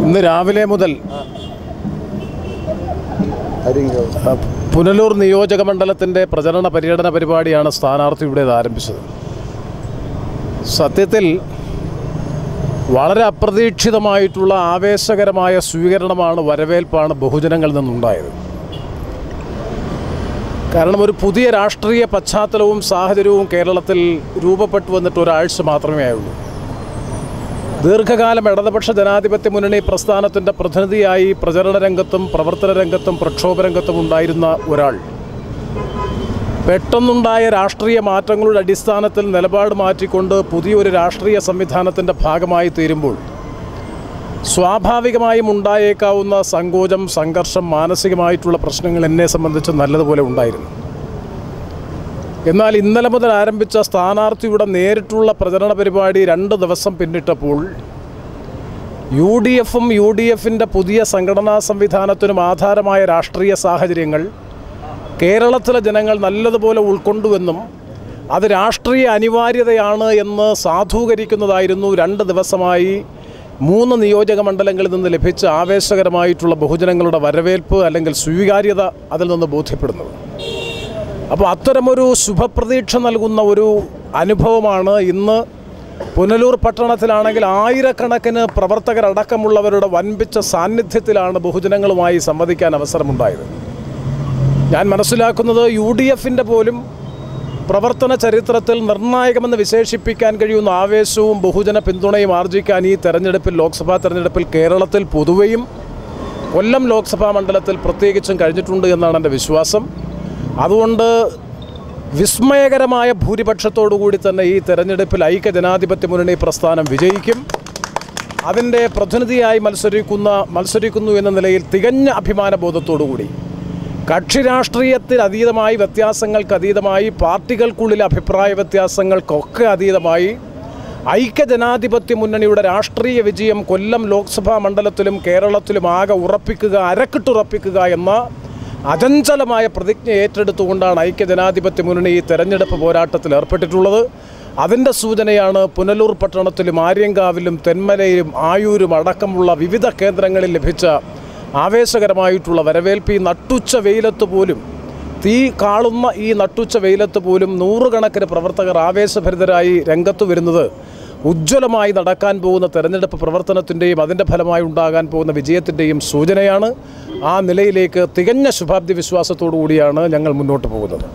ഇന്ന് രാവിലെ മുതൽ പുനലൂർ നിയോജക മണ്ഡലത്തിൻ്റെ പ്രചരണ പര്യടന പരിപാടിയാണ് സ്ഥാനാർത്ഥിയുടേത് ആരംഭിച്ചത്. സത്യത്തിൽ വളരെ അപ്രതീക്ഷിതമായിട്ടുള്ള ആവേശകരമായ സ്വീകരണമാണ്, വരവേൽപ്പാണ് ബഹുജനങ്ങളിൽ നിന്നുണ്ടായത്. കാരണം ഒരു പുതിയ രാഷ്ട്രീയ പശ്ചാത്തലവും സാഹചര്യവും കേരളത്തിൽ രൂപപ്പെട്ടു വന്നിട്ട് ഒരാഴ്ച മാത്രമേ ആയുള്ളൂ. ദീർഘകാലം ഇടതുപക്ഷ ജനാധിപത്യ മുന്നണി പ്രസ്ഥാനത്തിൻ്റെ പ്രതിനിധിയായി പ്രചരണ രംഗത്തും പ്രവർത്തന രംഗത്തും പ്രക്ഷോഭ രംഗത്തും ഉണ്ടായിരുന്ന ഒരാൾ പെട്ടെന്നുണ്ടായ രാഷ്ട്രീയ മാറ്റങ്ങളുടെ അടിസ്ഥാനത്തിൽ നിലപാട് മാറ്റിക്കൊണ്ട് പുതിയൊരു രാഷ്ട്രീയ സംവിധാനത്തിൻ്റെ ഭാഗമായി തീരുമ്പോൾ സ്വാഭാവികമായും ഉണ്ടായേക്കാവുന്ന സങ്കോചം, സംഘർഷം, മാനസികമായിട്ടുള്ള പ്രശ്നങ്ങൾ എന്നെ സംബന്ധിച്ച് നല്ലതുപോലെ ഉണ്ടായിരുന്നു. എന്നാൽ ഇന്നലെ മുതൽ ആരംഭിച്ച സ്ഥാനാർത്ഥിയുടെ നേരിട്ടുള്ള പ്രചരണ പരിപാടി 2 ദിവസം പിന്നിട്ടപ്പോൾ UDFും UDFിൻ്റെ പുതിയ സംഘടനാ സംവിധാനത്തിനും ആധാരമായ രാഷ്ട്രീയ സാഹചര്യങ്ങൾ കേരളത്തിലെ ജനങ്ങൾ നല്ലതുപോലെ ഉൾക്കൊണ്ടുവെന്നും അത് രാഷ്ട്രീയ അനിവാര്യതയാണ് എന്ന് സാധൂകരിക്കുന്നതായിരുന്നു 2 ദിവസമായി 3 നിയോജക മണ്ഡലങ്ങളിൽ നിന്ന് ലഭിച്ച ആവേശകരമായിട്ടുള്ള ബഹുജനങ്ങളുടെ വരവേൽപ്പ് അല്ലെങ്കിൽ സ്വീകാര്യത അതിൽ നിന്ന് ബോധ്യപ്പെടുന്നത്. അപ്പോൾ അത്തരമൊരു ശുഭപ്രതീക്ഷ നൽകുന്ന ഒരു അനുഭവമാണ് ഇന്ന് പുനലൂർ പട്ടണത്തിലാണെങ്കിൽ ആയിരക്കണക്കിന് പ്രവർത്തകരടക്കമുള്ളവരുടെ വൻപിച്ച സാന്നിധ്യത്തിലാണ് ബഹുജനങ്ങളുമായി സംവദിക്കാൻ അവസരമുണ്ടായത്. ഞാൻ മനസ്സിലാക്കുന്നത് UDFിൻ്റെ പോലും പ്രവർത്തന ചരിത്രത്തിൽ നിർണായകമെന്ന് വിശേഷിപ്പിക്കാൻ കഴിയുന്ന ആവേശവും ബഹുജന പിന്തുണയും ആർജിക്കാൻ ഈ തെരഞ്ഞെടുപ്പിൽ, ലോക്സഭാ തെരഞ്ഞെടുപ്പിൽ കേരളത്തിൽ പൊതുവെയും കൊല്ലം ലോക്സഭാ മണ്ഡലത്തിൽ പ്രത്യേകിച്ചും കഴിഞ്ഞിട്ടുണ്ട് എന്നാണ് എൻ്റെ വിശ്വാസം. അതുകൊണ്ട് വിസ്മയകരമായ ഭൂരിപക്ഷത്തോടുകൂടി തന്നെ ഈ തെരഞ്ഞെടുപ്പിൽ ഐക്യജനാധിപത്യ മുന്നണി പ്രസ്ഥാനം വിജയിക്കും. അതിൻ്റെ പ്രതിനിധിയായി മത്സരിക്കുന്നു എന്ന നിലയിൽ തികഞ്ഞ അഭിമാനബോധത്തോടുകൂടി കക്ഷി രാഷ്ട്രീയത്തിൽ അതീതമായി, വ്യത്യാസങ്ങൾക്ക് അതീതമായി, പാർട്ടികൾക്കുള്ളിൽ അഭിപ്രായ വ്യത്യാസങ്ങൾക്കൊക്കെ അതീതമായി ഐക്യജനാധിപത്യ മുന്നണിയുടെ രാഷ്ട്രീയ വിജയം കൊല്ലം ലോക്സഭാ മണ്ഡലത്തിലും കേരളത്തിലും ആകെ ഉറപ്പിക്കുക, അരക്കിട്ടുറപ്പിക്കുക എന്ന അചഞ്ചലമായ പ്രതിജ്ഞ ഏറ്റെടുത്തുകൊണ്ടാണ് ഐക്യജനാധിപത്യ മുന്നണി ഈ തെരഞ്ഞെടുപ്പ് പോരാട്ടത്തിൽ ഏർപ്പെട്ടിട്ടുള്ളത്. അതിൻ്റെ സൂചനയാണ് പുനലൂർ പട്ടണത്തിലും ആര്യങ്കാവിലും തെന്മലയിലും ആയൂരും അടക്കമുള്ള വിവിധ കേന്ദ്രങ്ങളിൽ ലഭിച്ച ആവേശകരമായിട്ടുള്ള വരവേൽപ്പ്. ഈ നട്ടുച്ച വെയിലത്ത് പോലും, തീ കാളുന്ന ഈ നട്ടുച്ച വെയിലത്ത് പോലും നൂറുകണക്കിന് പ്രവർത്തകർ ആവേശഭരിതരായി രംഗത്ത് വരുന്നത് ഉജ്ജ്വലമായി നടക്കാൻ പോകുന്ന തെരഞ്ഞെടുപ്പ് പ്രവർത്തനത്തിൻ്റെയും അതിൻ്റെ ഫലമായി ഉണ്ടാകാൻ പോകുന്ന വിജയത്തിൻ്റെയും സൂചനയാണ്. ആ നിലയിലേക്ക് തികഞ്ഞ ശുഭാപ്തി വിശ്വാസത്തോടു കൂടിയാണ് ഞങ്ങൾ മുന്നോട്ട് പോകുന്നത്.